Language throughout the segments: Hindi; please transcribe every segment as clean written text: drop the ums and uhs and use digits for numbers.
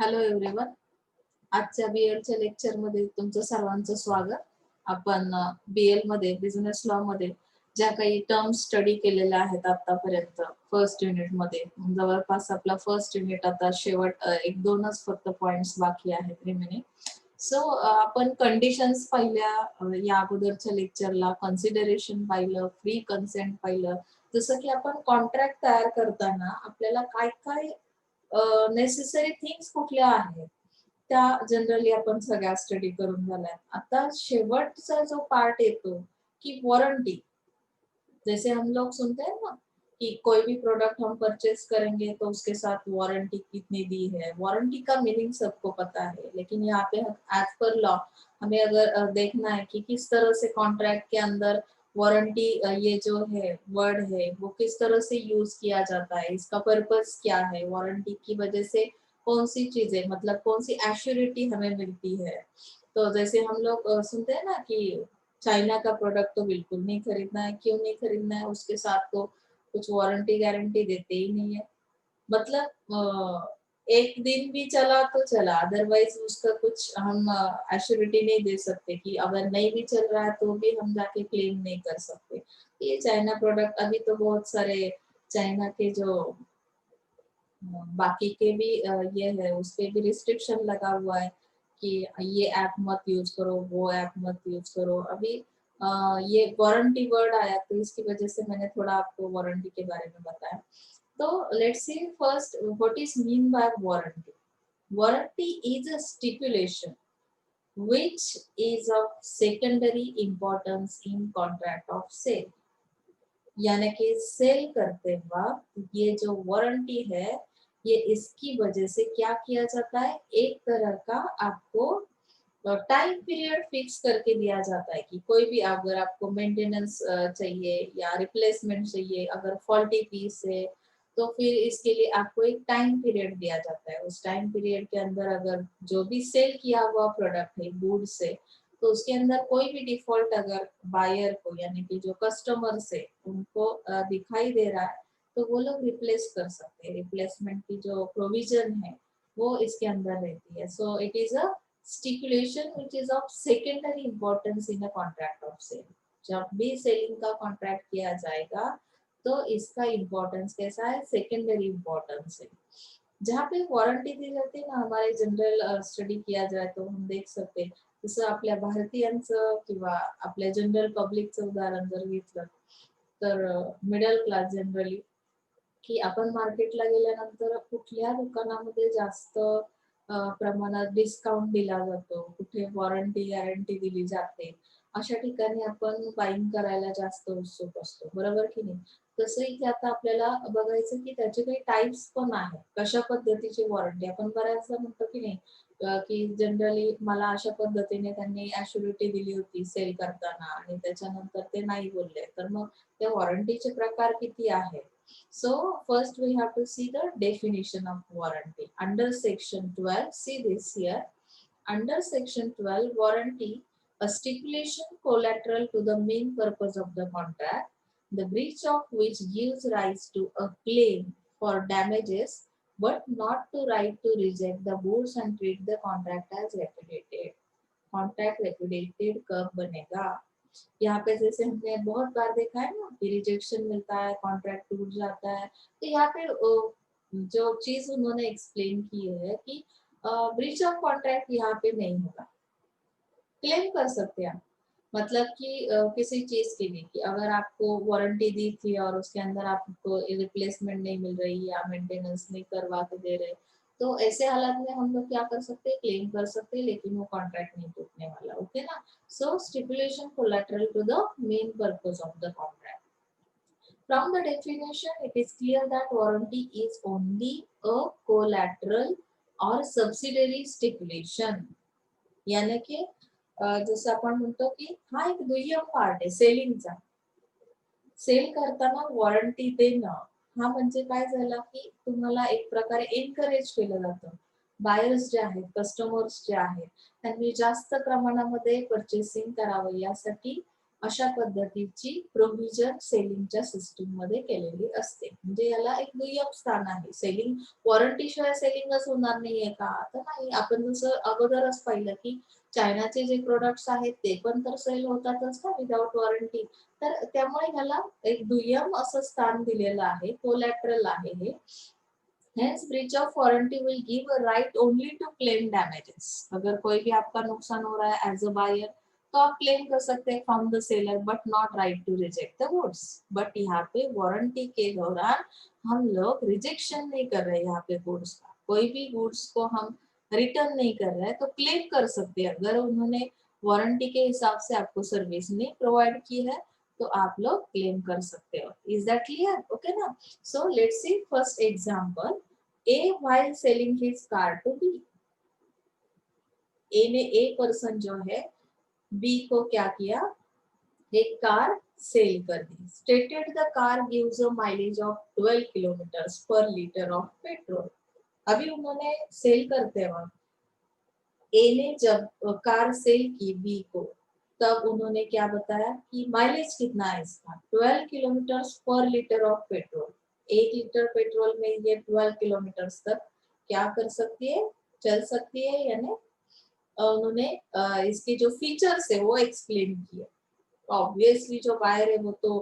Hello everyone. आजच्या बीएडच्या लेक्चरमध्ये तुमचं सर्वांचं स्वागत. आपण बीएल मध्ये बिझनेस लॉ मध्ये ज्या काही टर्म स्टडी केलेल्या आहेत आतापर्यंत फर्स्ट युनिट मध्ये, जवळपास आपला फर्स्ट युनिट आता शेवट एक दोनच फक्त पॉइंट्स बाकी आहेत रिमेनिंग. सो आपण कंडिशन्स पाहिल्या या अगोदरच्या लेक्चरला, कन्सिडरेशन पाहिलं, फ्री कन्सेंट पाहिलं. जसं की आपण कॉन्ट्रॅक्ट तयार करताना आपल्याला काय काय नेसेसरी थिंग्स कुठल्या आहेत त्या जनरली आपण सगळ्या स्टडी करून झाल्या. आता शेवटचा जो पार्ट येतो की वॉरंटी. जैसे हम लोग सुनते हैं ना कि कोई भी प्रोडक्ट हम परचेज करेंगे तो उसके साथ वारंटी कितनी दी है। वारंटी का मीनिंग सबको पता है, लेकिन यहाँ पे एज पर लॉ हमें अगर देखना है कि किस तरह से कॉन्ट्रैक्ट के अंदर वारंटी ये जो है वर्ड है वो किस तरह से यूज किया जाता है, इसका पर्पस क्या है, वारंटी की वजह से कौन सी चीजें मतलब कौन सी एश्योरिटी हमें मिलती है। तो जैसे हम लोग सुनते हैं ना कि चाइना का प्रोडक्ट तो बिल्कुल नहीं खरीदना है। क्यों नहीं खरीदना है? उसके साथ तो कुछ वारंटी गारंटी देते ही नहीं है। मतलब एक दिन भी चला तो चला, अदरवाइज उसका कुछ हम एश्योरिटी नहीं दे सकते कि अगर नहीं भी चल रहा है तो भी हम जाके क्लेम नहीं कर सकते। ये चाइना प्रोडक्ट अभी तो बहुत सारे चाइना के जो बाकी के भी ये है उस पे भी रिस्ट्रिक्शन लगा हुआ है कि ये ऐप मत यूज करो, वो ऐप मत यूज करो। अभी ये वारंटी वर्ड आया तो इसकी वजह से मैंने थोड़ा आपको वारंटी के बारे में बताया। तो let's see first what is mean by warranty. Warranty is a stipulation which is of secondary importance in contract of sale। यानी कि सेल करते वक्त ये जो वारंटी है ये इसकी वजह से क्या किया जाता है, एक तरह का आपको टाइम पीरियड फिक्स करके दिया जाता है कि कोई भी अगर आपको मेंटेनेंस चाहिए या रिप्लेसमेंट चाहिए, अगर फॉल्टी पीस है तो फिर इसके लिए आपको एक टाइम पीरियड दिया जाता है। उस टाइम पीरियड के अंदर अगर जो भी सेल किया हुआ प्रोडक्ट है गुड से, तो उसके अंदर कोई भी डिफॉल्ट अगर बायर को यानी कि जो कस्टमर से उनको दिखाई दे रहा है तो वो लोग रिप्लेस कर सकते हैं। रिप्लेसमेंट की जो प्रोविजन है वो इसके अंदर रहती है। So it is a stipulation which is of secondary importance in a contract of sale. जब भी सेलिंग का कॉन्ट्रैक्ट किया जाएगा तो इसका इंपॉर्टेंस कैसा है, सेकेंडरी इंपॉर्टेंस है। जहाँ पे वारंटी दी जाते ना, हमारे जनरल स्टडी किया जाए तो हम देख सकते जसं आपल्या भारतीयांचं किंवा आपल्या जनरल पब्लिकचं उदाहरण जर घेतलं तर मिडल क्लास जनरली की आपण मार्केटला गेल्यानंतर कुठल्या दुकानामध्ये जास्त प्रमाणात डिस्काउंट दिला जातो, कुठे वॉरंटी गॅरंटी दिली जाते, अशा ठिकाणी आपण बाईंग करायला जास्त उत्सुक असतो, बरोबर की नाही? तसं इथे आता आपल्याला बघायचं की त्याचे काही टाइप्स पण आहेत, कशा पद्धतीची वॉरंटी आपण बऱ्याचदा म्हणतो की नाही की जनरली मला अशा पद्धतीने त्यांनी ॲश्युरिटी दिली होती सेल करताना आणि त्याच्यानंतर ते नाही बोलले, तर मग त्या वॉरंटीचे प्रकार किती आहेत? So first we have to see the definition of warranty. Under section 12, see this here. Under section 12, warranty, a stipulation collateral to the main purpose of the contract, the breach of which gives rise to a claim for damages, but not to right to reject the goods and treat the contract as repudiated. Contract repudiated कब बनेगा? यहाँ पे जैसे हमने बहुत बार देखा है ना कि रिजेक्शन मिलता है, कॉन्ट्रैक्ट टूट जाता है। तो यहाँ पे जो चीज उन्होंने एक्सप्लेन की है कि ब्रीच ऑफ कॉन्ट्रैक्ट यहाँ पे नहीं होगा, क्लेम कर सकते हैं आप। मतलब कि किसी चीज के लिए कि अगर आपको वारंटी दी थी और उसके अंदर आपको रिप्लेसमेंट नहीं मिल रही या मेंटेनेंस नहीं करवा के दे रहे, तो ऐसे हालात में हम लोग क्या कर सकते हैं, क्लेम कर सकते हैं, लेकिन वो कॉन्ट्रैक्ट नहीं टूटने वाला। ओके ना? So stipulation collateral to the main purpose of the contract. From the definition, it is clear that warranty is only a collateral or subsidiary stipulation। यानी कि जसं आपण म्हणतो की हा एक दुय्यम पार्ट आहे सेलिंगचा। सेल करताना वॉरंटी देणं हा म्हणजे काय झालं की तुम्हाला एक प्रकारे एनकरेज केलं जातं। बायर्स जे आहेत, कस्टमर्स जे आहेत, त्यांनी जास्त प्रमाणामध्ये पर्चेसिंग करावं यासाठी अशा पद्धतीची प्रोव्हिजन सेलिंगच्या सिस्टीम मध्ये केलेली असते. म्हणजे याला एक दुय्यम स्थान आहे. सेलिंग वॉरंटी शिवाय सेलिंगच होणार नाहीये का? तर नाही. आपण जसं अगोदरच पाहिलं की चायनाचे जे प्रोडक्ट्स आहेत ते पण तर सेल होतातच ना विदाउट वॉरंटी. तर त्यामुळे ह्याला एक दुय्यम असं स्थान दिलेलं आहे. कोलॅटरल आहे हे. Hence, breach of warranty will give a right only to claim damages. अगर कोई भी आपका नुकसान हो रहा है as a buyer, तो आप क्लेम कर सकते हैं from the seller but not right to reject the goods. But यहाँ पे वारंटी के दौरान हम लोग रिजेक्शन नहीं कर रहे यहाँ पे गुड्स का. कोई भी गुड्स को हम रिटर्न नहीं कर रहे हैं तो क्लेम कर सकते हैं. अगर उन्होंने वारंटी के हिसाब से आपको सर्विस नहीं प्रोवाइड की है तो आप लोग क्लेम कर सकते हो. Is that clear? ओके ना. So let's C first example. A while selling his car to B. A ने A पर्सन जो है B को क्या किया, एक कार सेल कर दी. Stated the car gives a mileage of 12 kilometers per liter of petrol. अभी उन्होंने सेल करते वक्त A ने जब कार सेल की B को, तब उन्होंने क्या बताया कि माइलेज कितना है इसका, 12 किलोमीटर पर litre of petrol. 1 litre petrol में ये 12 किलोमीटर तक क्या कर सकती है, चल सकती है. यानी उन्होंने इसके जो फीचर्स है वो एक्सप्लेन किए. ऑब्वियसली जो बायर है वो तो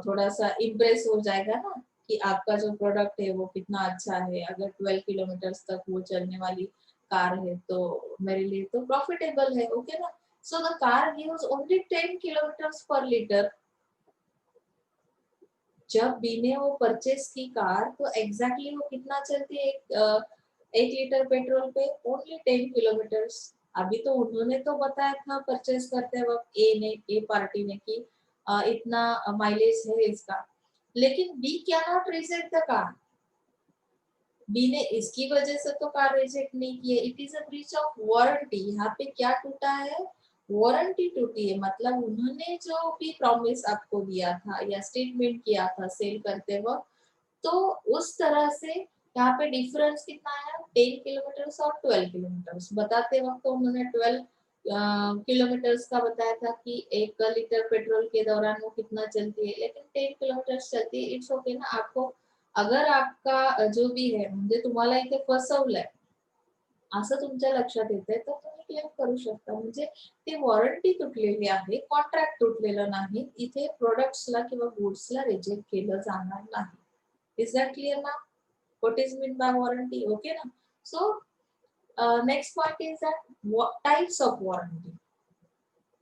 थोड़ा सा इम्प्रेस हो जाएगा ना कि आपका जो प्रोडक्ट है वो कितना अच्छा है. अगर 12 किलोमीटर तक वो चलने वाली कार है तो मेरे लिए तो प्रॉफिटेबल है. ओके ना. So the car gives only 10 kilometre पर लीटर. जब बी ने वो परचेस की कार तो एग्जैक्टली वो कितना चलती है, 1 लीटर पेट्रोल पे, ओनली 10 किलोमीटर. अभी तो उन्होंने तो बताया था परचेस करते वक्त ए पार्टी ने कि इतना माइलेज है इसका, लेकिन B can not reject the car. B ने इसकी वजह से तो कार रिजेक्ट नहीं की है. It is a breach of warranty. यहाँ पे क्या टूटा है, वारंटी टूटी है. मतलब उन्होंने जो भी प्रॉमिस आपको दिया था या स्टेटमेंट किया था सेल करते वक्त, तो उस तरह से यहाँ पे डिफरेंस कितना है, 10 किलोमीटर और 12 किलोमीटर. बताते वक्त तो उन्होंने 12 किलोमीटर का बताया था कि 1 लीटर पेट्रोल के दौरान वो कितना चलती है, लेकिन 10 किलोमीटर चलती है. इट्स ओके ना. आपको अगर आपका जो भी है म्हणजे तुम्हाला इथे फसवलंय असं तुमच्या लक्षात येतंय तर तुम्ही क्लेम करू शकता. म्हणजे ती वॉरंटी तुटलेली आहे, कॉन्ट्रॅक्ट तुटलेलं नाही. इथे प्रोडक्ट्सला किंवा गुड्सला रिजेक्ट केलं जाणार नाही. इज दॅट क्लियर ना? What is mean by warranty? Okay ना. सो next point is that what types of warranty.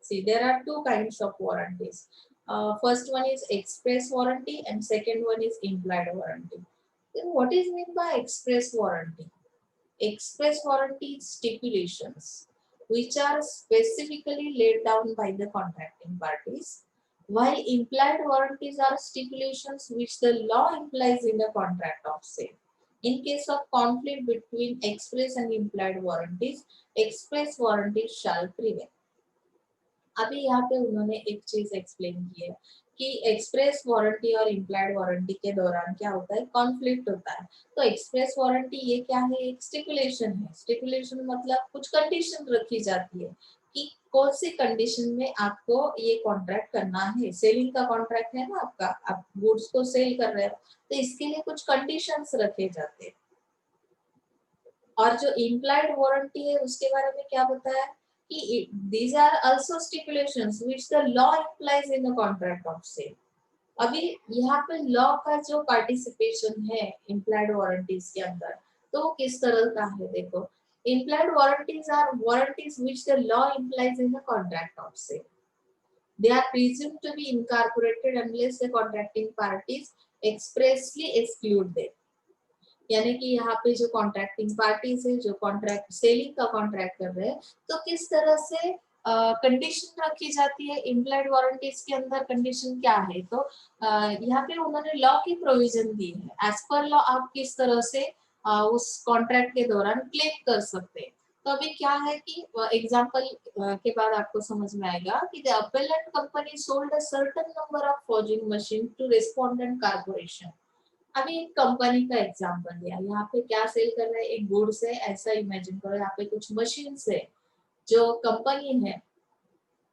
See, there are two kinds of warranties. First one is express warranty and second one is implied warranty. Then what is meant by express warranty? Express warranty stipulations which are specifically laid down by the contracting parties, while implied warranties are stipulations which the law implies in the contract of sale. In case of conflict between express and implied warranties, express warranties shall prevail. अभी यहाँ पे उन्होंने एक चीज एक्सप्लेन की है कि एक्सप्रेस वारंटी और इम्प्लाइड वारंटी के दौरान क्या होता है, कॉन्फ्लिक्ट होता है. तो एक्सप्रेस वारंटी ये क्या है, एक स्टिपुलेशन है. स्टिपुलेशन मतलब कुछ कंडीशन रखी जाती है कि कौन सी कंडीशन में आपको ये कॉन्ट्रैक्ट करना है. सेलिंग का कॉन्ट्रैक्ट है ना आपका, आप गुड्स को सेल कर रहे हो तो इसके लिए कुछ कंडीशंस रखे जाते हैं. और जो इम्प्लाइड वारंटी है उसके बारे में क्या बताया कि these are also stipulations which the law implies in the contract of sale. अभी यहाँ पे लॉ का जो पार्टिसिपेशन है इम्प्लाइड वारंटीज के अंदर तो वो किस तरह का है, देखो. Implied warranties are warranties which the law implies in the contract of sale. They are presumed to be incorporated unless the contracting parties expressly exclude them. यानी कि यहाँ पे जो कॉन्ट्रैक्टिंग पार्टीज है, जो कॉन्ट्रैक्ट सेलिंग का कॉन्ट्रैक्ट कर रहे हैं, तो किस तरह से कंडीशन रखी जाती है इम्प्लाइड वारंटीज के अंदर. कंडीशन क्या है, तो यहाँ पे उन्होंने लॉ की प्रोविजन दी है. एज पर लॉ आप किस तरह से उस कॉन्ट्रैक्ट के दौरान क्लेम कर सकते हैं. तो अभी क्या है कि एग्जांपल के बाद आपको समझ में आएगा कि the appellant company sold a certain number of forging machine to respondent corporation. अभी एक कंपनी का एग्जांपल दिया. यहाँ पे क्या सेल कर रहे हैं, एक गुड्स है. ऐसा इमेजिन करो यहाँ पे कुछ मशीन्स है. जो कंपनी है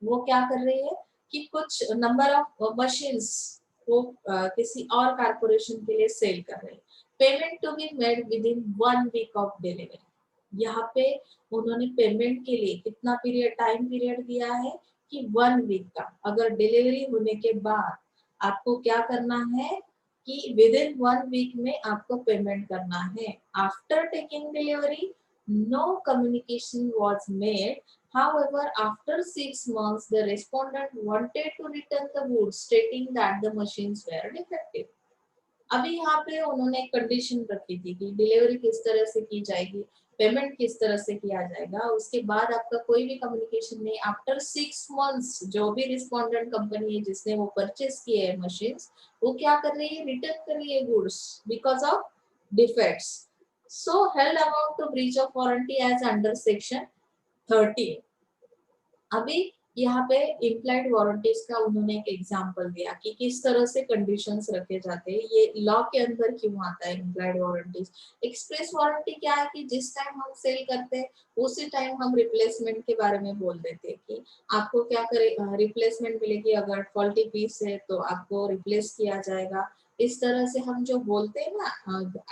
वो क्या कर रही है, कि कुछ नंबर ऑफ मशीन्स वो किसी और कारपोरेशन के लिए सेल कर रहे हैं, payment to be made within 1 week of delivery. यहाँ पे उन्होंने पेमेंट के लिए कितना पीरियड, टाइम पीरियड दिया है कि 1 वीक का। अगर डिलीवरी होने के बाद आपको क्या करना है कि विद इन 1 वीक में आपको पेमेंट करना है। After taking delivery no communication was made. However, after 6 months, the respondent wanted to return the goods, stating that the machines were defective. अभी यहाँ पे उन्होंने एक कंडीशन रखी थी कि डिलीवरी किस तरह से की जाएगी, पेमेंट किस तरह से किया जाएगा, उसके बाद आपका कोई भी कम्युनिकेशन नहीं। आफ्टर 6 मंथ्स जो भी रिस्पोंडेंट कंपनी है जिसने वो परचेस किए है मशीन, वो क्या कर रही है, रिटर्न कर रही है goods because of defects. So held amount to breach of warranty as under section 13। अभी यहाँ पे इम्प्लाइड वारंटीज का उन्होंने एक एग्जांपल दिया कि किस तरह से कंडीशंस रखे जाते हैं, ये लॉ के अंदर क्यों आता है इम्प्लाइड वारंटीज। एक्सप्रेस वारंटी क्या है कि जिस टाइम हम सेल करते हैं उसी टाइम हम रिप्लेसमेंट के बारे में बोल देते हैं कि आपको क्या करे, रिप्लेसमेंट मिलेगी, अगर फॉल्टी पीस है तो आपको रिप्लेस किया जाएगा। इस तरह से हम जो बोलते हैं ना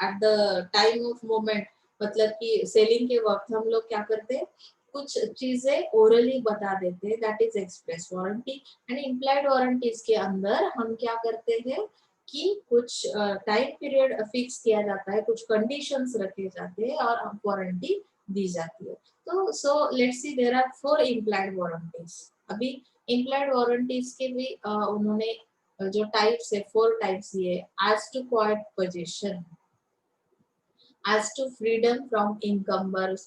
at the time of moment, मतलब कि सेलिंग के वक्त हम लोग क्या करते हैं, कुछ चीजें ओरली बता देते हैं, that is express warranty. And implied warranties के अंदर हम क्या करते हैं कि कुछ टाइम पीरियड फिक्स किया जाता है, कुछ कंडीशंस रखे जाते हैं और वारंटी दी जाती है। तो so let's see there are 4 implied warranties. अभी इम्प्लाइड वारंटीज के भी उन्होंने जो टाइप्स है 4 टाइप्स दिए, as to quiet possession, as to freedom from encumbrance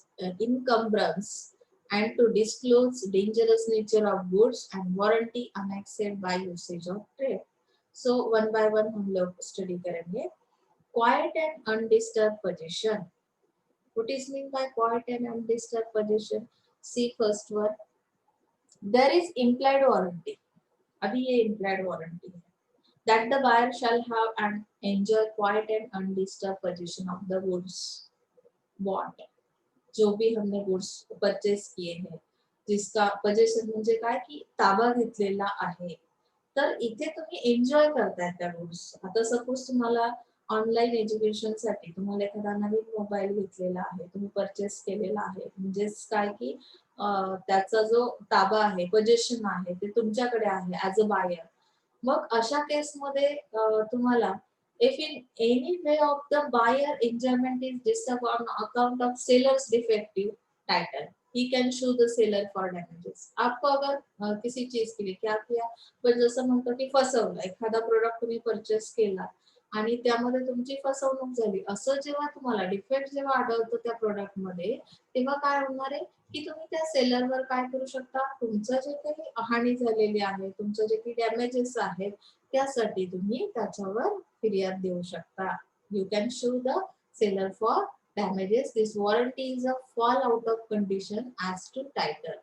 and to disclose dangerous nature of goods and warranty annexed by usage of trade. So one by one हम लोग study करेंगे। Quiet and undisturbed possession. What is mean by quiet and undisturbed possession? See first one. There is implied warranty. अभी ये implied warranty है। That the buyer shall have and enjoy quiet and undisturbed possession of the goods bought. जो भी हमने गुड्स परचेस किए हैं, जिसका पोजेशन म्हणजे काय की ताबा घेतलेला आहे, तर इथे तुम्ही एन्जॉय करताय त्या गुड्स। आता सपोज तुम्हाला ऑनलाईन एज्युकेशन साठी तुम्हाला एखादा नवीन मोबाईल घेतलेला आहे, तुम्ही परचेस केलेला आहे, म्हणजेच काय की त्याचा जो ताबा आहे, पोजेशन आहे, ते तुमच्याकडे आहे ऍज अ बायर। मग अशा केसमध्ये तुम्हाला if in any way of the buyer enjoyment is disturbed on account of seller's defective title, he can sue the seller for damages. आपको अगर किसी चीज के लिए क्या किया, पण जसं म्हणतो की फसवलं, एखादा प्रोडक्ट तुम्ही परचेस केला आणि त्यामध्ये तुमची फसवणूक झाली, असं जेव्हा तुम्हाला डिफेक्ट जेव्हा आढळतो त्या प्रोडक्ट मध्ये, तेव्हा काय होणार आहे की तुम्ही त्या सेलरवर काय करू शकता, तुमचं जे काही हानी झालेली आहे, तुमचं जे काही डॅमेजेस आहेत, त्यासाठी तुम्ही त्याच्यावर फिर्याद देऊ शकता। You can show the seller for damages. This warranty is a fall out of condition as to title.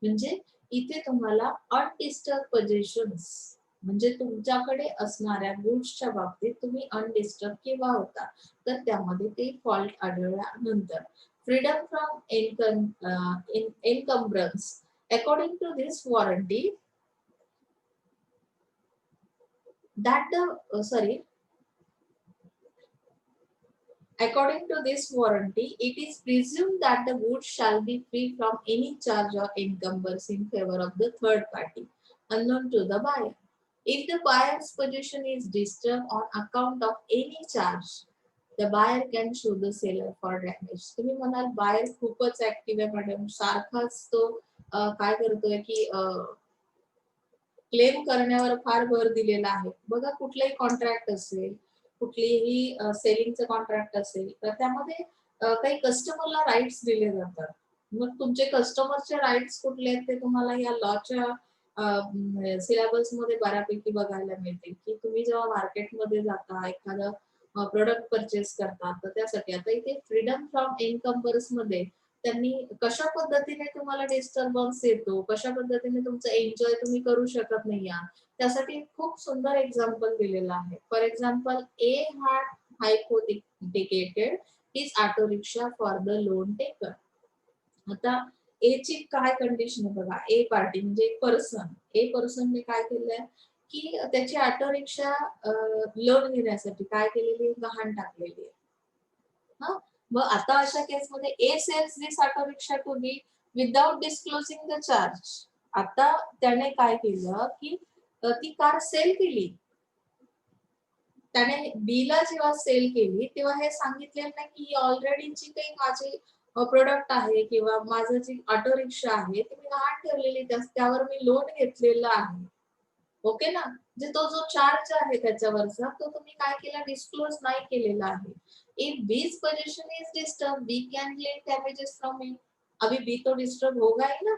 म्हणजे इथे तुम्हाला अनडिस्टर्ब पोझिशन्स, म्हणजे तुमच्याकडे असणाऱ्या गुड्सच्या बाबतीत तुम्ही अनडिस्टर्ब केव्हा होता, तर त्यामध्ये ते फॉल्ट आढळल्यानंतर। Freedom from encumbrance, according to this warranty that the according to this warranty, it is presumed that the goods shall be free from any charge or encumbrance in favor of the third party unknown to the buyer. If the buyer's position is disturbed on account of any charge, the buyer can sue the seller for damage. तुम्ही म्हणाल बायर खूपच ऍक्टिव्ह आहे मॅडम, सारखाच तो काय करतोय की क्लेम करण्यावर फार भर दिलेला आहे। बघा कुठलाही कॉन्ट्रॅक्ट असेल, कुठलीही सेलिंगचं कॉन्ट्रॅक्ट असेल, तर त्यामध्ये काही कस्टमरला राईट्स दिले जातात। मग तुमचे कस्टमरचे राईट्स कुठले आहेत ते तुम्हाला या लॉच्या सिलेबस मध्ये बऱ्यापैकी बघायला मिळतील की तुम्ही जेव्हा मार्केटमध्ये जाता, एखादं प्रोडक्ट परचेस करता, तर त्यासाठी आता इथे फ्रीडम फ्रॉम एन्कम्बर्स मध्ये त्यांनी कशा पद्धतीने तुम्हाला डिस्टर्बन्स येतो, कशा पद्धतीने तुमचं एन्जॉय तुम्ही करू शकत नाही, त्यासाठी खूप सुंदर एक्झाम्पल दिलेलं आहे। For example, A had hypothecated his auto rickshaw for the loan taker. आता ए ची काय कंडिशन आहे बघा, ए पार्टी म्हणजे एक पर्सन, ए पर्सनने काय केलंय की त्याची ऑटो रिक्षा लोन घेण्यासाठी काय केलेली आहे, गहाण टाकलेली आहे. हा, मग आता अशा केसमध्ये A sells this auto rickshaw to B without disclosing the charge. आता त्याने काय केलं की ती कार सेल केली. त्याने बीला जेव्हा सेल केली तेव्हा हे सांगितलेलं नाही की ऑलरेडी जी काही माझी प्रोडक्ट आहे किंवा माझं जी ऑटो रिक्षा आहे ती मी गहाण ठेवलेली त्यावर मी लोन घेतलेलं आहे. ओके ना, म्हणजे तो जो चार्ज आहे त्याच्यावरचा तो तुम्ही काय केला, डिस्क्लोज नाही केलेला आहे. If B's position is disturb B can claim damages from A. अभी बी तो डिस्टर्ब होगा ही ना,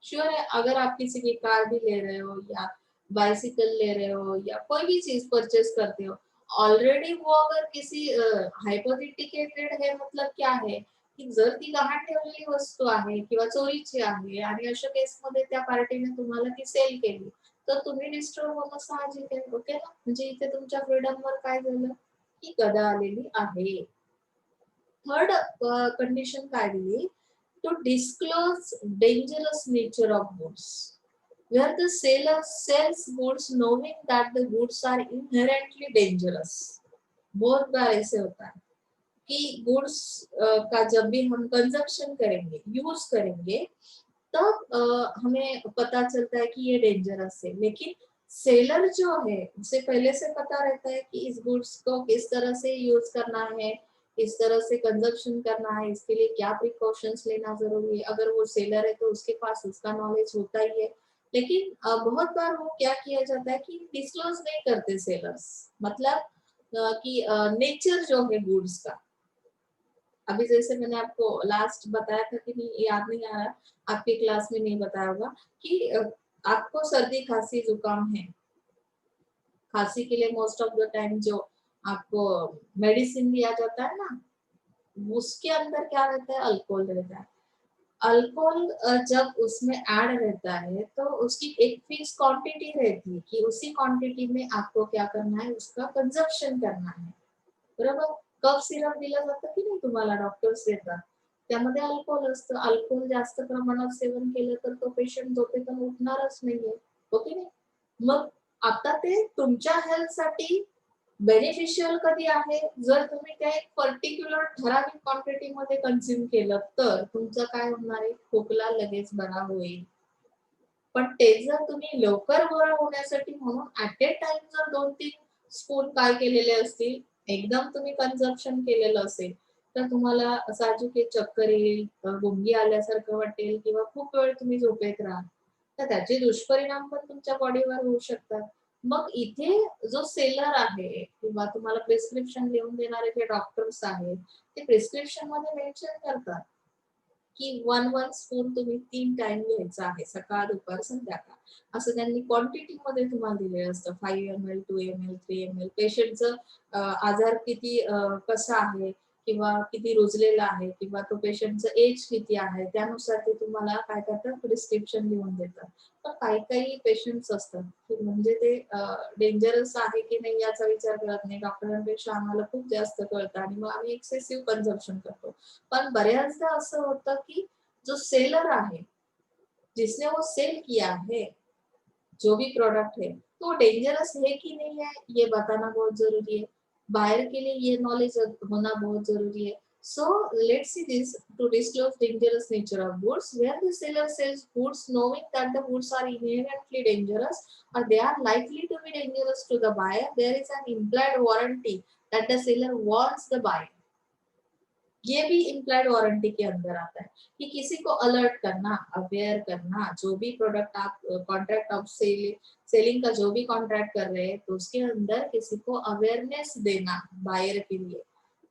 श्योर है। अगर आप किसी की कार भी ले रहे हो या बाइसिकल ले रहे हो या कोई भी चीज परचेस करते हो, ऑलरेडी वो अगर किसी हायपोथेटिकेटेड है, मतलब क्या है की जर ती गहाण ठेवलेली वस्तू आहे किंवा चोरीची आहे आणि अशा केसमध्ये त्या पार्टीने तुम्हाला ती सेल केली तर तुम्ही डिस्टर्ब होणं साहजिक आहे. ओके ना, म्हणजे इथे तुमच्या फ्रीडमवर काय झालं की गदा आलेली आहे. थर्ड कंडिशन काय दिली, to disclose dangerous nature of goods, where the seller sells goods knowing that the goods are inherently dangerous. बहुत बार ऐसे होता है कि गुड्स का जब भी हम कंजप्शन करेंगे, यूज करेंगे, तब हमें पता चलता है कि ये डेंजरस है, लेकिन सेलर जो है उसे पहले से पता रहता है कि इस गुड्स को किस तरह से यूज करना है, किस तरह से कंजप्शन करना है, इसके लिए क्या प्रिकॉशंस लेना जरूरी है। अगर वो सेलर है तो उसके पास उसका नॉलेज होता ही है, लेकिन बहुत बार वो क्या किया जाता है कि डिस्क्लोज नहीं करते सेलर्स, मतलब कि नेचर जो है गुड्स का। अभी जैसे मैंने आपको लास्ट बताया था कि नहीं, याद नहीं आ रहा, आपकी क्लास में नहीं बताया होगा कि आपको सर्दी खांसी जुकाम है, खांसी के लिए मोस्ट ऑफ द टाइम जो आपको मेडिसिन दिया जाता है ना, उसके अंदर क्या रहता है, अल्कोहल रहता है। अल्कोहल जब उसमें ऐड रहता है तो उसकी एक फिक्स क्वांटिटी रहती है कि उसी क्वांटिटी में आपको क्या करना है, उसका कंजप्शन करना है, बरोबर। कफ सिरप दिला जातं की नाही तुम्हाला, डॉक्टर्स देतात, त्यामध्ये अल्कोहोल असतं. अल्कोहोल जास्त प्रमाणात सेवन केलं तर तो पेशंट झोपेतून उठणारच नाहीये, हो की नाही? मग आता ते तुमच्या हेल्थसाठी बेनिफिशियल कधी आहे, जर तुम्ही त्या एक पर्टिक्युलर ठराविक क्वांटिटी मध्ये कन्झ्युम केलं तर तुमचं काय होणार आहे, खोकला लगेच बरा होईल. पण ते जर तुम्ही लवकर बरं होण्यासाठी म्हणून ऍट ए टाइम जर 2-3 स्पून काय केलेले असतील, एकदम तुम्ही कन्झम्पशन केलेलं असेल, तर तुम्हाला साहजिक चक्कर येईल, गुंगी आल्यासारखं वाटेल किंवा खूप वेळ तुम्ही झोपेत राहाल. तर त्याचे दुष्परिणाम पण तुमच्या बॉडीवर होऊ शकतात. मग इथे जो सेलर आहे किंवा तुम्हाला प्रिस्क्रिप्शन लिहून देणारे जे डॉक्टर्स आहेत, ते प्रिस्क्रिप्शन मध्ये मेन्शन करतात की 1 स्पून तुम्ही 3 टाइम घ्यायचा आहे, सकाळ, दुपार, संध्याकाळ. असं त्यांनी क्वांटिटी मध्ये तुम्हाला दिलेलं असतं. 5 ml, 2 ml, 3 ml. पेशंटचं आजार किती कसा आहे किंवा किती रुजलेला आहे किंवा तो पेशंटचं एज किती आहे, त्यानुसार ते तुम्हाला काय करतात, प्रिस्क्रिप्शन लिहून देतात. पण काही पेशंट्स असतात की म्हणजे ते डेंजरस आहे की नाही याचा विचार करत नाही. डॉक्टरांपेक्षा आम्हाला खूप जास्त कळतं आणि मग आम्ही एक्सेसिव्ह कन्झम्पशन करतो. पर बऱ्याचदा असं होतं कि जो सेलर आहे, जिसने वो सेल किया है, जो भी प्रोडक्ट है, तो डेंजरस है कि नहीं है ये बताना बहुत जरूरी है। बायर के लिए ये नॉलेज होना बहुत जरूरी है। So let's see this, to disclose dangerous nature of goods, where the seller sells goods knowing that the goods are inherently dangerous or they are likely to be dangerous to the buyer, there is an implied warranty that the seller warns the buyer। ये भी इम्प्लाइड वारंटी के अंदर आता है कि किसी को अलर्ट करना, अवेयर करना, जो भी प्रोडक्ट आप कॉन्ट्रैक्ट ऑफ सेलिंग का जो भी कॉन्ट्रैक्ट कर रहे हैं तो उसके अंदर किसी को अवेयरनेस देना बायर के लिए,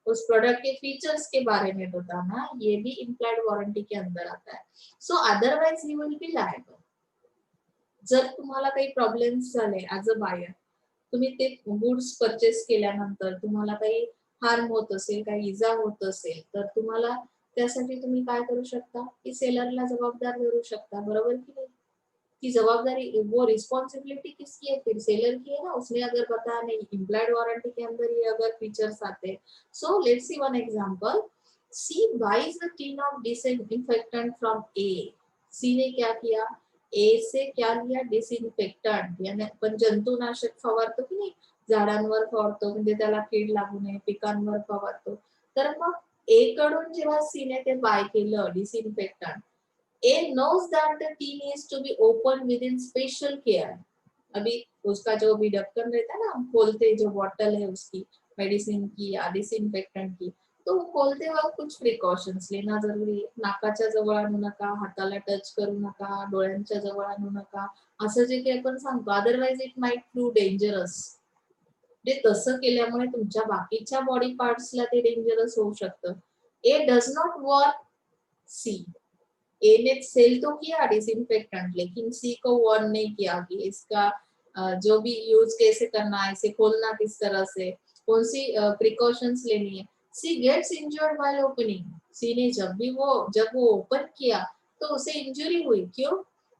उस प्रोडक्ट के फीचर्स के बारे में बताना, ये भी इम्प्लाइड वारंटी के अंदर आता है। सो otherwise you will be liable. जर तुम्हाला काही प्रॉब्लेम्स झाले ऍज अ बायर, तुम्ही ते गुड्स परचेस केल्यानंतर तुम्हाला काही हार्म होत असेल, काही इजा होत असेल, तर तुम्हाला त्यासाठी तुम्ही काय करू शकता की सेलरला जबाबदार धरू शकता, बरोबर की नहीं? की जवाबदारी, वो रिस्पॉन्सिबिलिटी किसकी है, फिर सेलर की है ना। उसने अगर बताया नहीं, इम्प्लाइड वारंटी के अंदर ये अगर फीचर्स आते, so let's see one example. C buys the tin of disinfectant from A. C ने क्या किया, ए से क्या लिया, डिसइन्फेक्टंट, यानी आपण जंतुनाशक फवारतो की नाही, झाडांवर फवारतो म्हणजे त्याला कीड लागू नये, पिकांवर फवारतो. तर मग ए कडून जेव्हा सी ने ते बाय केलं disinfectant, A knows that the tin is to be open with in special care. अभी उसका जो भी ढक्कन रहता है ना, हम खोलते जो बॉटल है उसकी मेडिसिन की या डिसइन्फेक्टंट की, तो खोलते वक्त कुछ प्रिकॉशन्स लेना जरुरी आहे. नाकाच्या जवळ आणू नका, हाताला टच करू नका, डोळ्यांच्या जवळ आणू नका, असं जे काही आपण सांगतो. Otherwise it might prove dangerous. ते तसं केल्यामुळे तुमच्या बाकीच्या बॉडी पार्ट्सला ते डेंजरस होऊ शकतं. ए डज नॉट वर्क सी. ए ने सेल तो किया डिसइंफेक्टेंट, लेकिन सी को वार्न नहीं किया कि इसका जो भी यूज कैसे करना है, इसे खोलना किस तरह से, कौन सी प्रिकॉशंस लेनी है. सी गेट्स इंजर्ड व्हाइल ओपनिंग. सी ने जब वो ओपन किया तो उसे इंजरी हुई. क्यों?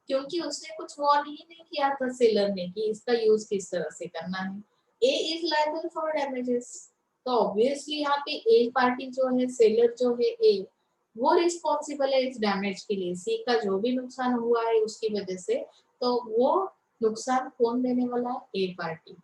क्योंकि उसने कुछ वार्न ही नहीं किया था सेलर ने कि इसका यूज किस तरह से करना है. ए इज लायबल फॉर डैमेजेस. तो ऑब्वियसली यहाँ पे ए पार्टी जो है, सेलर जो है ए, वो रिस्पॉन्सिबल है इस डैमेज के लिए. सी का जो भी नुकसान हुआ है उसकी वजह से, तो वो नुकसान कौन देने वाला है, ए पार्टी.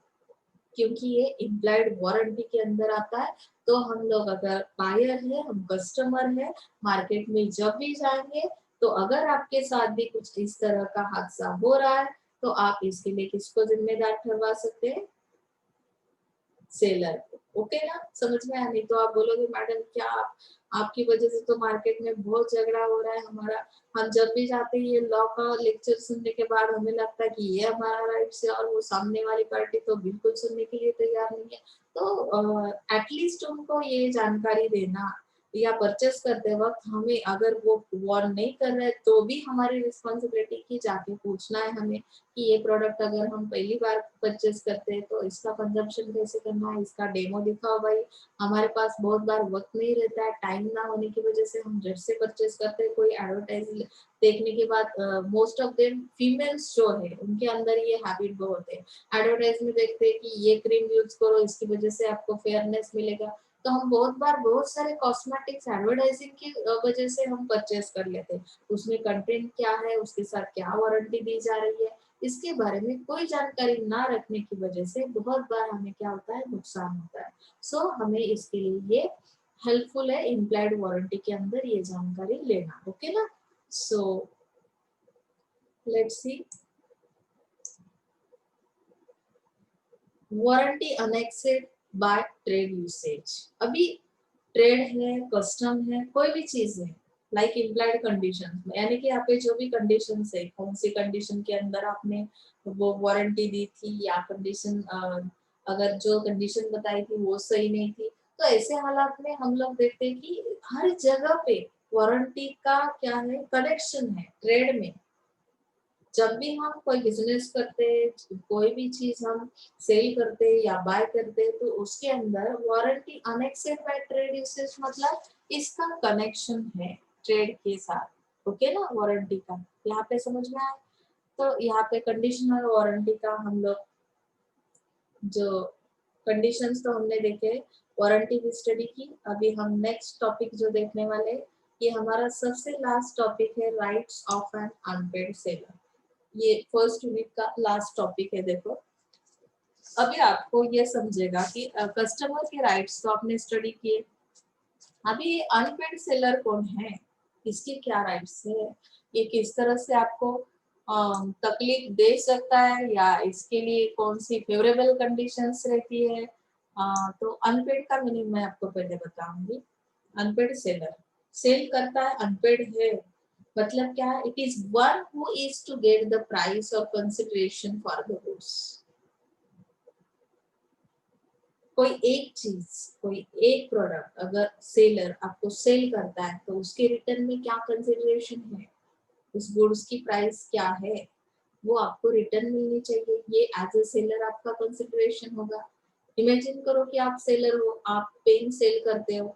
क्योंकि ये इम्प्लाइड वारंटी के अंदर आता है. तो हम लोग अगर बायर है, हम कस्टमर है, मार्केट में जब भी जाएंगे, तो अगर आपके साथ भी कुछ इस तरह का हादसा हो रहा है, तो आप इसके लिए किसको जिम्मेदार ठहरवा सकते हैं, सेलर. ओके ना, समझ में आया. नहीं तो आप बोलोगे मैडम क्या आपकी वजह से तो मार्केट में बहुत झगड़ा हो रहा है हमारा. हम जब भी जाते हैं ये लॉ का लेक्चर सुनने के बाद हमें लगता है कि ये हमारा राइट्स है, और वो सामने वाली पार्टी तो बिल्कुल सुनने के लिए तैयार नहीं है. तो एटलीस्ट उनको ये जानकारी देना, या परचेस करते वक्त हमें अगर वो वार्न नहीं कर रहे तो भी हमारी रिस्पॉन्सिबिलिटी की जाके पूछना है हमें कि ये प्रोडक्ट अगर हम पहली बार परचेस करते हैं तो इसका कंजम्पशन कैसे करना है, इसका डेमो दिखाओ भाई. हमारे पास बहुत बार वक्त नहीं रहता है, टाइम ना होने की वजह से हम झट से परचेस करते हैं. कोई एडवर्टाइज देखने के बाद मोस्ट ऑफ देम फीमेल्स जो है उनके अंदर ये हैबिट बहुत है. एडवर्टाइज में देखते हैं कि ये क्रीम यूज करो, इसकी वजह से आपको फेयरनेस मिलेगा. तो हम बहुत बार बहुत सारे कॉस्मेटिक्स एडवर्टाइजिंग की वजह से हम परचेस कर लेते हैं. उसमें कंटेंट क्या है, उसके साथ क्या वारंटी दी जा रही है, इसके बारे में कोई जानकारी ना रखने की वजह से बहुत बार हमें क्या होता है, नुकसान होता है. सो हमें इसके लिए ये हेल्पफुल है इम्प्लाइड वारंटी के अंदर ये जानकारी लेना. ओके ना. So let's see warranty annexed by trade usage. अभी ट्रेड है, कस्टम है, कोई भी चीज है, लाइक इम्प्लाइड कंडीशन में, यानी कि यहाँ पे जो भी कंडीशन है, कौन सी कंडीशन के अंदर आपने वो वारंटी दी थी, या कंडीशन अगर जो कंडीशन बताई थी वो सही नहीं थी, तो ऐसे हालात में हम लोग देखते हैं कि हर जगह पे वारंटी का क्या है, कनेक्शन है ट्रेड में. जब भी हम कोई बिजनेस करते हैं, कोई भी चीज हम सेल करते हैं या बाय करते हैं, तो उसके अंदर warranty annexed by trade usage, मतलब इसका कनेक्शन है ट्रेड के साथ. ओके ना, वारंटी का यहाँ पे समझ में आया. तो यहाँ पे कंडीशनल वारंटी का हम लोग जो कंडीशंस तो हमने देखे, वारंटी की स्टडी की. अभी हम नेक्स्ट टॉपिक जो देखने वाले, ये हमारा सबसे लास्ट टॉपिक है, rights of an unpaid seller. ये फर्स्ट वीक का लास्ट टॉपिक है. देखो अभी आपको ये समझेगा कि कस्टमर के राइट्स तो आपने स्टडी किए. अभी अनपेड सेलर कौन है, इसके क्या राइट्स है, ये किस तरह से आपको तकलीफ दे सकता है, या इसके लिए कौन सी फेवरेबल कंडीशंस रहती है. तो अनपेड का मीनिंग मैं आपको पहले बताऊंगी. अनपेड सेलर सेल करता है, अनपेड है, मतलब क्या है, it is one who is to get the price और कंसिडरेशन फॉर द गुड्स. कोई एक चीज, कोई एक प्रोडक्ट अगर सेलर आपको सेल करता है, तो उसके रिटर्न में क्या कंसिडरेशन है, उस गुड्स की प्राइस क्या है, वो आपको रिटर्न मिलनी चाहिए. ये एज ए सेलर आपका कंसिडरेशन होगा. इमेजिन करो कि आप सेलर हो, आप पेन सेल करते हो,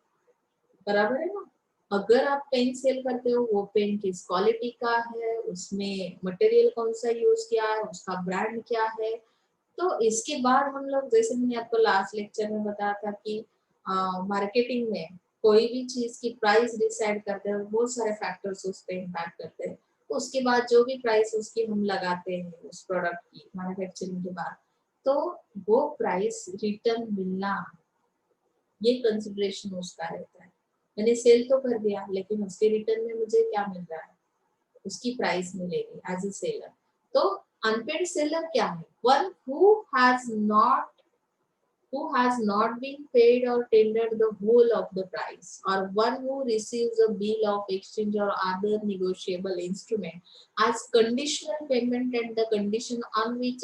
बराबर है ना. अगर आप पेन सेल करते हो, वो पेन किस क्वालिटी का है, उसमें मटेरियल कौन सा यूज किया है, उसका ब्रांड क्या है. तो इसके बाद हम लोग, जैसे मैंने आपको लास्ट लेक्चर में बताया था कि मार्केटिंग में कोई भी चीज की प्राइस डिसाइड करते हैं, बहुत सारे फैक्टर्स उस पर इम्पैक्ट करते हैं। उसके बाद जो भी प्राइस उसकी हम लगाते हैं उस प्रोडक्ट की मैन्युफैक्चरिंग के बाद, तो वो प्राइस रिटर्न मिलना, ये कंसिडरेशन उसका रहता है। मैंने सेल तो कर दिया, लेकिन उसके रिटर्न में मुझे क्या मिल रहा है, उसकी प्राइस मिलेगी एज ए सेलर। तो अनपेड सेलर क्या है, one who has not been paid or tendered the whole of the price, or one who receives a bill of exchange or other negotiable instrument as conditional payment, and the condition on which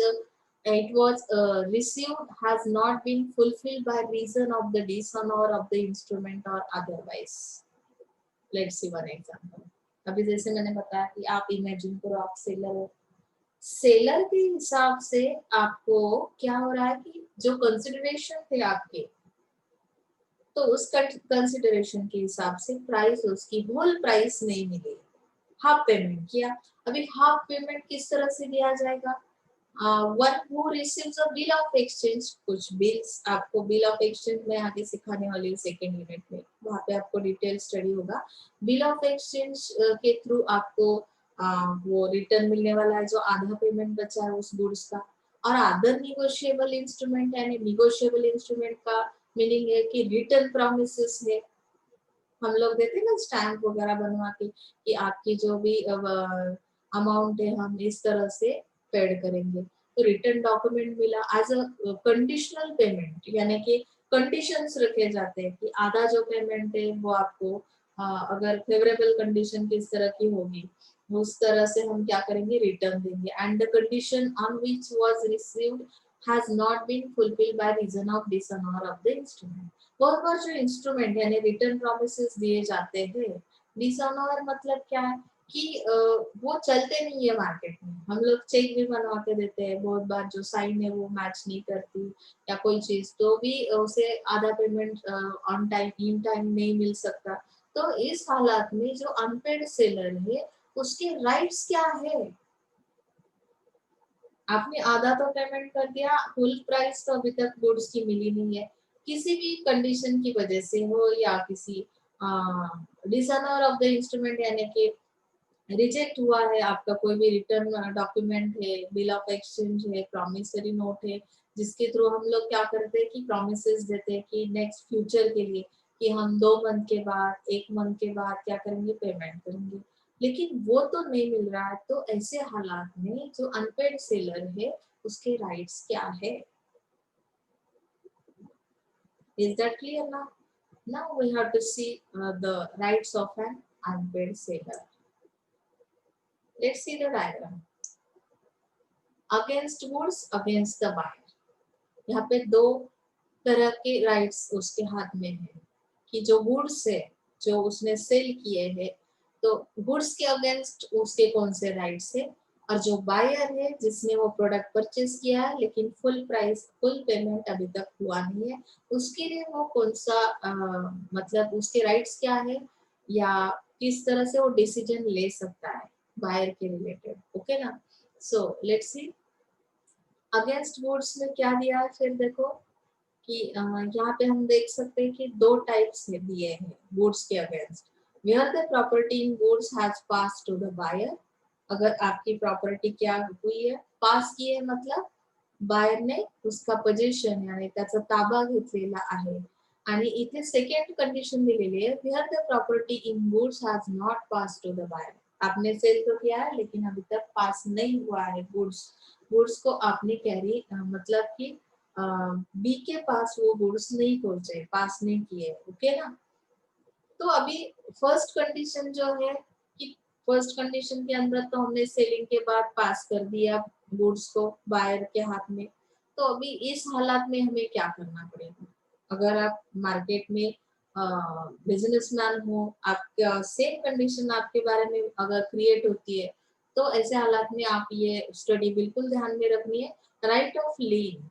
it was received has not been fulfilled by reason of the dishonor of the instrument or otherwise. Let's see one example. अभी जैसे मैंने बताया कि आप इमेजिन करो आप सेलर हो, सेलर के हिसाब से आपको क्या हो रहा है कि जो कंसिडरेशन थे आपके, तो उस कंसिडरेशन के हिसाब से प्राइस उसकी होल प्राइस नहीं मिली, हाफ पेमेंट किया। अभी हाफ पेमेंट किस तरह से दिया जाएगा, one who receives a bill of exchange, कुछ बिल्स आपको बिल ऑफ एक्सचेंज में आगे सिखाने वाली हूँ सेकेंड यूनिट में, वहां पे आपको डिटेल स्टडी होगा। बिल ऑफ एक्सचेंज के थ्रू आपको वो रिटर्न मिलने वाला है जो आधा पेमेंट बचा है उस गुड्स का। और अदर निगोशिएबल इंस्ट्रूमेंट, यानी निगोशिएबल इंस्ट्रूमेंट का मीनिंग है कि रिटर्न प्रॉमिसेस है, हम लोग देते हैं ना स्टैम्प वगैरह बनवा के कि आपकी जो भी अमाउंट है हम इस तरह से पेड करेंगे। तो रिटर्न डॉक्यूमेंट मिला एज अ कंडीशनल पेमेंट, यानी कि कंडीशंस रखे जाते हैं कि आधा जो पेमेंट है वो आपको अगर फेवरेबल कंडीशन किस तरह की होगी उस तरह से हम क्या करेंगे, रिटर्न देंगे। And the condition on which was received has not been fulfilled by reason of dishonour of the instrument. बहुत बार जो इंस्ट्रूमेंट यानी रिटर्न प्रॉमिसेस दिए जाते हैं, डिसऑनर मतलब क्या है कि वो चलते नहीं है मार्केट में, हम लोग चेक भी बनवा के देते हैं, बहुत बार जो साइन है वो मैच नहीं करती या कोई चीज, तो भी उसे आधा payment on time in time नहीं मिल सकता। तो इस हालात में जो अनपेड सेलर है उसके राइट्स क्या है, आपने आधा तो पेमेंट कर दिया, फुल प्राइस तो अभी तक गुड्स की मिली नहीं है, किसी भी कंडीशन की वजह से हो या किसी डिसऑनर ऑफ द इंस्ट्रूमेंट, यानी कि रिजेक्ट हुआ है आपका कोई भी रिटर्न डॉक्यूमेंट है, बिल ऑफ एक्सचेंज है, प्रॉमिसरी नोट है, जिसके थ्रू हम लोग क्या करते हैं कि प्रॉमिसेस देते हैं कि नेक्स्ट फ्यूचर के लिए कि हम 2 मंथ के बाद 1 मंथ के बाद क्या करेंगे, पेमेंट करेंगे, लेकिन वो तो नहीं मिल रहा है। तो ऐसे हालात में जो अनपेड सेलर है उसके राइट्स क्या है, is that clear now? Now we have to see the rights of an unpaid seller. Let's see the diagram. Against goods against the buyer, यहाँ पे दो तरह के राइट्स उसके हाथ में है कि जो गुड्स है जो उसने सेल किए हैं, तो गुड्स के अगेंस्ट उसके कौन से राइट्स है, और जो बायर है जिसने वो प्रोडक्ट परचेज किया है लेकिन फुल प्राइस फुल पेमेंट अभी तक हुआ नहीं है, उसके लिए वो कौन सा मतलब उसके राइट्स क्या है या किस तरह से वो डिसीजन ले सकता है बायर के रिलेटेड। ओके ना, so let's C against goods में क्या दिया है, फिर देखो कि यहाँ पे हम देख सकते हैं कि दो टाइप्स दिए हैं गुड्स के against. Where the property in goods has pass to the buyer, अगर आपकी प्रॉपर्टी क्या हुई है, पास की है मतलब बायर ने उसका पोझिशन यानी त्याचा ताबा घेतलेला आहे। आणि इथे सेकंड कंडिशन दिलेली है, where the property in goods has not pass to the buyer, आपने सेल तो किया है लेकिन अभी तक पास नहीं हुआ है गुड्स, गुड्स को आपने कैरी मतलब कि बी के पास वो गुड्स नहीं पहुंचे, पास नहीं किए। ओके ना, तो अभी फर्स्ट कंडीशन जो है कि फर्स्ट कंडीशन के अंदर तो हमने सेलिंग के बाद पास कर दिया गुड्स को बायर के हाथ में। तो अभी इस हालात में हमें क्या करना पड़ेगा, अगर आप मार्केट में बिजनेसमैन हो, आपका सेम कंडीशन आपके बारे में अगर क्रिएट होती है, तो ऐसे हालात में आप ये स्टडी बिल्कुल ध्यान में रखनी है। राइट ऑफ लीन,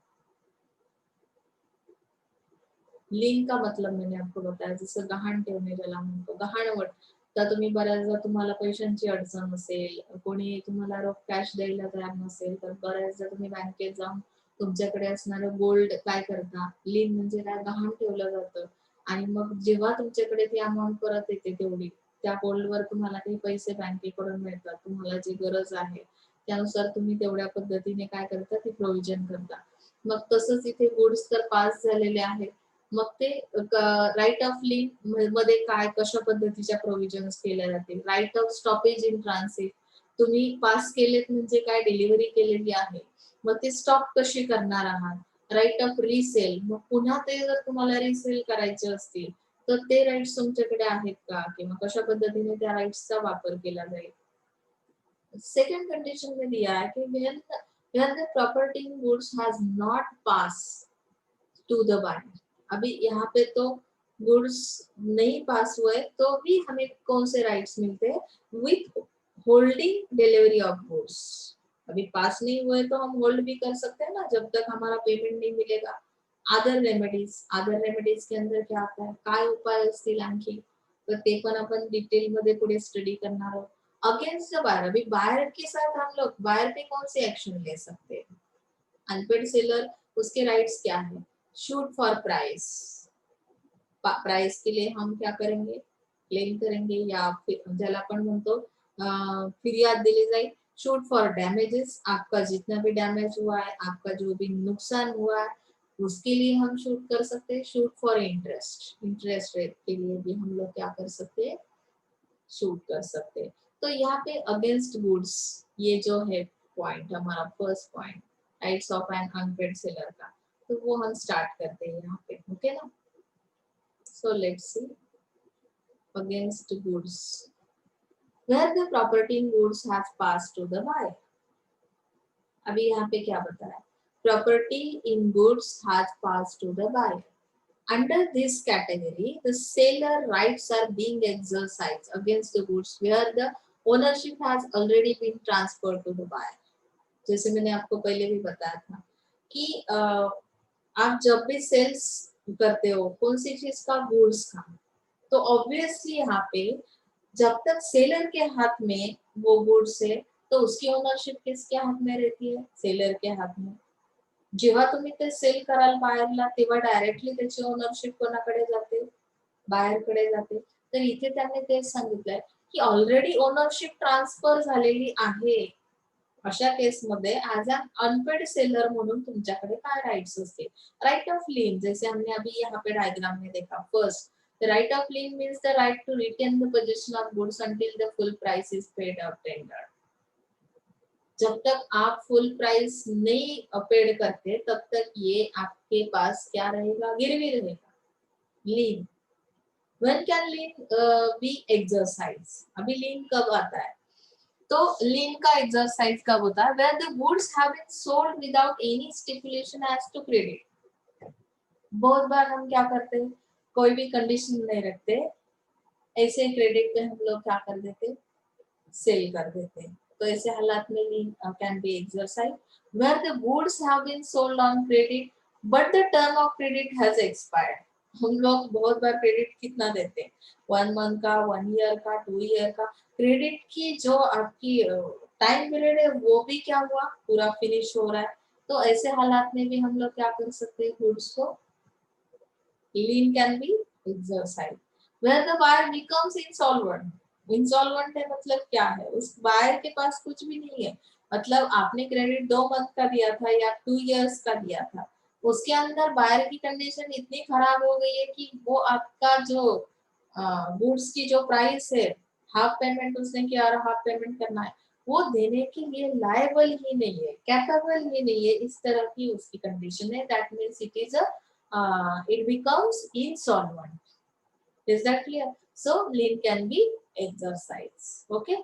लिंक का मतलब मैंने आपको बताया, जसं गहाण ठेवणे ज्याला म्हणतो, गहाणवट, तर तुम्ही बऱ्याचदा तुम्हाला पैशांची अडचण असेल, कोणी तुम्हाला रोख कॅश द्यायला तयार नसेल, तर बऱ्याचदा तुम्ही बँकेत जाऊन तुमच्याकडे असणारं गोल्ड काय करता, लिन म्हणजे काय, गहाण ठेवलं जातं, आणि मग जेव्हा तुमच्याकडे ती अमाऊंट परत येते तेवढी, त्या गोल्डवर तुम्हाला काही पैसे बँकेकडून मिळतात, तुम्हाला जी गरज आहे त्यानुसार तुम्ही तेवढ्या पद्धतीने काय करता, ती प्रोव्हिजन करता. मग तसंच इथे गुड्स तर पास झालेले आहेत. मग ते राईट ऑफ लिंक मध्ये काय कशा पद्धतीच्या प्रोव्हिजन्स केल्या जातील. Right of stoppage in transit तुम्ही पास केलेत म्हणजे काय, डिलिव्हरी केलेली आहे, मग ते स्टॉप कशी करणार आहात. राईट ऑफ रिसेल, मग पुन्हा ते जर तुम्हाला रिसेल करायचे असतील तर ते राईट्स तुमच्याकडे आहेत का, किंवा कशा पद्धतीने त्या राईट्सचा वापर केला जाईल. सेकंड कंडिशन में दिया है कि when the property in goods has not passed to the buyer. अभी यहाँ पे तो गुड्स नहीं पास हुए तो भी हमें कौन से राइट्स मिलते हैं, with holding delivery of goods. अभी पास नहीं हुए तो हम होल्ड भी कर सकते हैं ना, जब तक हमारा पेमेंट नहीं मिलेगा. अदर रेमेडीज के अंदर क्या आता है, काय उपाय असतील आणखी, तर ते पण आपण डिटेल मध्ये पुढे स्टडी करणार आहोत. अगेंस्ट द बायर, अभी बायर के साथ हम लोग बायर पे कौन सी एक्शन ले सकते हैं. अनपेड सेलर, उसके राइट्स क्या है, शूट फॉर प्राइस. प्राइस के लिए हम क्या करेंगे, क्लेम करेंगे, या फिर ज्याला आपण म्हणतो फिर्याद दिली जाईल. शूट फॉर डैमेजेस, आपका जितना भी डैमेज हुआ है, आपका जो भी नुकसान हुआ है, उसके लिए हम शूट कर सकते हैं. Shoot for interest, interest rate के लिए भी हम लोग क्या कर सकते हैं, शूट कर सकते हैं. तो यहाँ पे अगेंस्ट गुड्स, ये जो है पॉइंट हमारा first point, rights of an unpaid seller का, तो वो हम स्टार्ट करते हैं यहाँ पे. ओके ना. So let's see. Against goods, where the property in goods has passed to the buyer. अभी यहाँ पे क्या बताया, property in goods has passed to the buyer. Under this category, the seller rights are being exercised against the goods where the ownership has already been transferred to the buyer. जैसे मैंने आपको पहले भी बताया था कि आप जब भी सेल्स करते हो कौन सी चीज का, गुड्स का, तो ऑब्वियसली यहाँ पे जब तक सेलर के हाथ में वो गुड्स है तो उसकी ओनरशिप किसके हाथ में रहती है, सेलर के हाथ में. जेव्हा तुम्ही ते सेल कराल बायरला तेव्हा डायरेक्टली त्याची ओनरशिप कोणाकडे जाते, बायरकडे जाते. तर इथे त्यांनी तेच सांगितलंय की ऑलरेडी ओनरशिप ट्रान्सफर झालेली आहे. अशा केसमध्ये ऍज अन अनपेड सेलर म्हणून तुमच्याकडे काय राइट्स असतील. राइट ऑफ लीन, जैसे हमने अभी यहाँ पे डायग्राम में देखा. First, the right of lien means the right to retain the possession of goods until the full price is paid or tendered. जब तक आप फुल प्राइस नहीं पेड करते तब तक ये आपके पास क्या रहेगा, गिरवी रहेगा. लीन. When can lien be exercised? अभी लीन कब आता है, तो लीन का एक्सरसाइज कब होता है, where the goods have been sold without any stipulation as to credit. बहुत बार हम क्या करते हैं, कोई भी कंडीशन नहीं रखते, ऐसे क्रेडिट पे हम लोग क्या कर देते, सेल कर देते. तो ऐसे हालात में lien can be exercise where the goods have been sold on credit but the term of credit has expired. हम लोग बहुत बार क्रेडिट कितना देते हैं, 1 मंथ का, 1 ईयर का, 2 ईयर का. क्रेडिट की जो आपकी टाइम पीरियड है वो भी क्या हुआ, पूरा फिनिश हो रहा है. तो ऐसे हालात में भी हम लोग क्या कर सकते हैं, गुड्स को lien can be exercised. Where the buyer becomes insolvent. Insolvent है मतलब क्या है, उस बायर के पास कुछ भी नहीं है. मतलब आपने क्रेडिट 2 मंथ का दिया था या 2 इयर्स का दिया था, उसके अंदर बायर की कंडीशन इतनी खराब हो गई है कि वो आपका जो गुड्स की जो प्राइस है, हाफ पेमेंट उसने किया और हाफ पेमेंट करना है, वो देने के लिए लायबल ही नहीं है, कैपेबल ही नहीं है, इस तरह की उसकी कंडीशन है. That means it is it becomes insolvent. Is that clear? So lien can be exercised. Okay?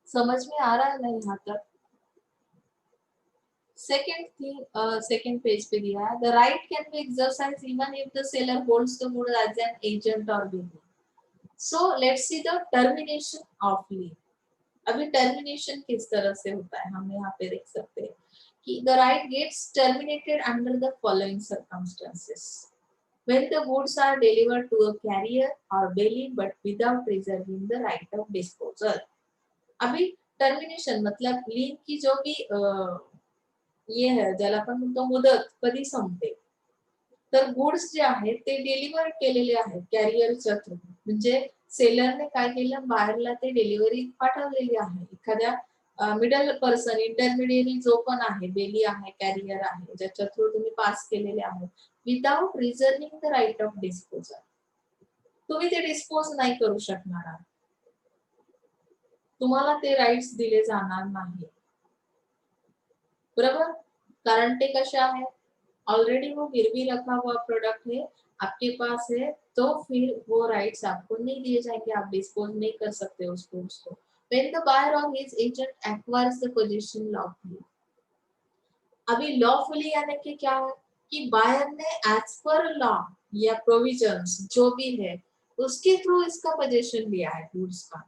समझ में आ रहा है ना यहाँ तक. Second thing, second पेज पे दिया है, the right can be exercised even if the seller holds the good as an agent or bidding. So let's see the termination of lien. अभी टर्मिनेशन किस तरह से होता है हम यहाँ पे देख सकते हैं कि the right gets terminated under the following circumstances. When the goods are delivered to a carrier or bailey but without reserving the right of disposal. अभी टर्मिनेशन मतलब लीन की जो भी ये है ज्याला आपण म्हणतो मुदत कधी संपते, तर गुड्स जे आहेत ते डिलिव्हर केलेले आहेत कॅरियरच्या थ्रू. म्हणजे सेलरने काय केलं, बायरला ते डिलिव्हरी पाठवलेली आहे. एखाद्या मिडल पर्सन, इंटरमिडियरी जो पण आहे, बेली आहे, कॅरियर आहे, ज्याच्या थ्रू तुम्ही पास केलेले आहे, without reserving the right of disposal. तुम्ही ते डिस्पोज नाही करू शकणार आहात. तुम्हाला ते राइट्स दिले जाणार नाही. बराबर? कारण ते कसे आहे, ऑलरेडी वो गिरवी रखा हुआ प्रोडक्ट है, आपके पास है, तो फिर वो राइट्स आपको नहीं दिए जाएंगे, आप डिस्पोज नहीं कर सकते उस गुड्स को. When the buyer or his agent acquires the possession lawfully. अभी लॉफुली यानी कि क्या है कि बायर ने एज पर लॉ या प्रोविजंस जो भी है उसके थ्रू इसका पोजेशन लिया है गुड्स का,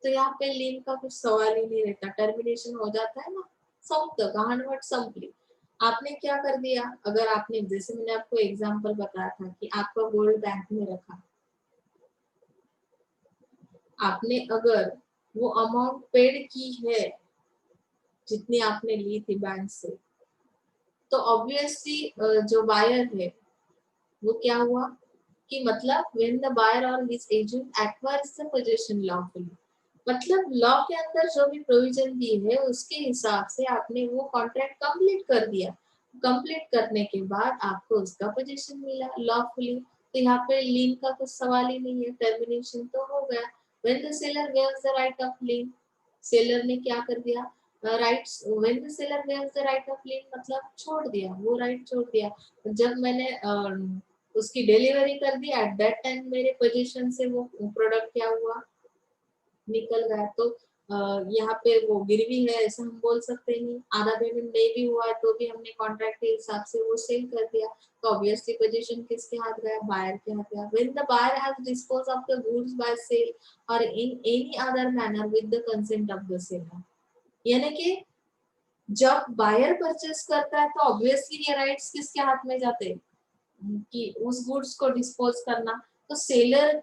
तो यहाँ पे लीन का कुछ सवाल ही नहीं रहता, टर्मिनेशन हो जाता है ना, संपत कहानवट संपली. आपने क्या कर दिया, अगर आपने, जैसे मैंने आपको एग्जांपल बताया था कि आपका गोल्ड बैंक में रखा, आपने अगर वो अमाउंट पेड की है जितनी आपने ली थी बैंक से, तो ऑब्वियसली जो बायर है वो क्या हुआ कि मतलब when the buyer or his agent acquires the possession lawfully, मतलब लॉ के अंदर जो भी प्रोविजन दी है उसके हिसाब से आपने वो कॉन्ट्रैक्ट कंप्लीट कर दिया. कंप्लीट करने के बाद आपको उसका पोजीशन मिला लॉफुली, तो यहाँ पे लीन का कुछ सवाल ही नहीं है, टर्मिनेशन तो हो गया. When the seller waives the right of lien, seller ने क्या कर दिया, rights, when the seller waives the right of lien मतलब छोड़ दिया, वो राइट छोड़ दिया. जब मैंने उसकी डिलीवरी कर दी, एट दैट टाइम मेरे पोजीशन से वो प्रोडक्ट क्या हुआ, निकल गया. तो यहाँ पे वो गिरवी है ऐसा हम बोल सकते नहीं, आधा पेमेंट नहीं भी हुआ है तो भी हमने कॉन्ट्रैक्ट के हिसाब से वो सेल कर दिया, तो ऑब्वियसली पोजीशन किसके हाथ गया, बायर के हाथ गया. When the buyer has dispose of the goods by sale और in any other manner with the consent of the seller, यानी कि जब बायर परचेस करता है तो ऑब्वियसली ये राइट्स किसके हाथ में जाते हैं कि उस गुड्स को डिस्पोज करना. तो सेलर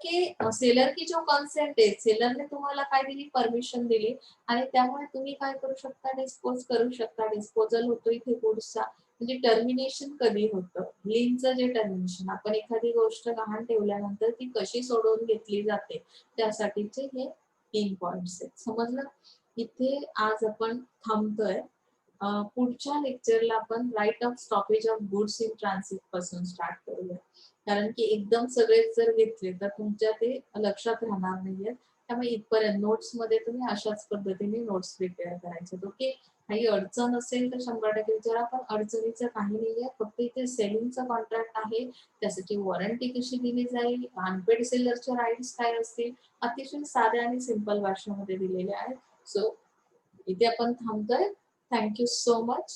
की जो कन्सेंट आहे, सेलरने तुम्हाला काय दिली, परमिशन दिली आणि त्यामुळे तुम्ही काय करू शकता, डिस्पोज करू शकता. डिस्पोजल होतो इथे गुड्सचा. म्हणजे टर्मिनेशन कधी होतं, लीनचं जे टर्मिनेशन, आपण एखादी गोष्ट गहाण ठेवल्यानंतर ती कशी सोडवून घेतली जाते त्यासाठीचे हे 3 पॉइंट्स आहेत. समजलं? इथे आज आपण थांबतोय. पुढच्या लेक्चरला आपण right of stoppage of goods in transit पासून स्टार्ट करूया, कारण की एकदम सगळेच जर घेतले तर तुमच्या ते लक्षात राहणार नाहीये. त्यामुळे इथपर्यंत नोट्स मध्ये तुम्ही अशाच पद्धतीने नोट्स प्रिपेअर करायचे. ओके, काही अडचण असेल तर 100% विचारा, पण अडचणीचं काही नाहीये, फक्त इथे सेलिंगचं कॉन्ट्रॅक्ट आहे, त्यासाठी वॉरंटी कशी दिली जाईल, अनपेड सेलरचे राईट्स काय असतील, अतिशय साध्या आणि सिंपल भाषेमध्ये दिलेले आहेत. सो इथे आपण थांबतोय. Thank you so much.